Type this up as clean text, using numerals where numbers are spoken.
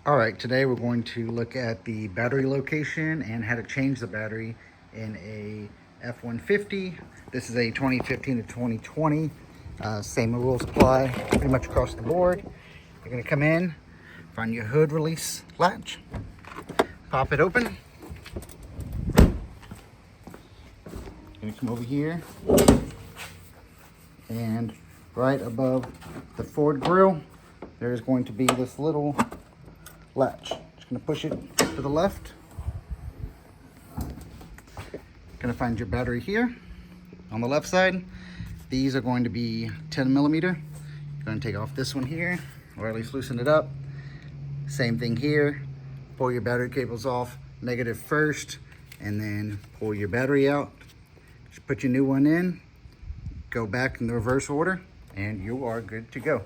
All right, today we're going to look at the battery location and how to change the battery in a F-150. This is a 2015 to 2020. Same rules apply pretty much across the board. You're gonna come in, find your hood release latch, pop it open. You're gonna come over here and right above the Ford grille, there's going to be this little latch. Just gonna push it to the left. Gonna find your battery here on the left side. These are going to be 10 millimeter. You're gonna take off this one here, or at least loosen it up. Same thing here. Pull your battery cables off, negative first, and then pull your battery out. Just put your new one in, go back in the reverse order, and you are good to go.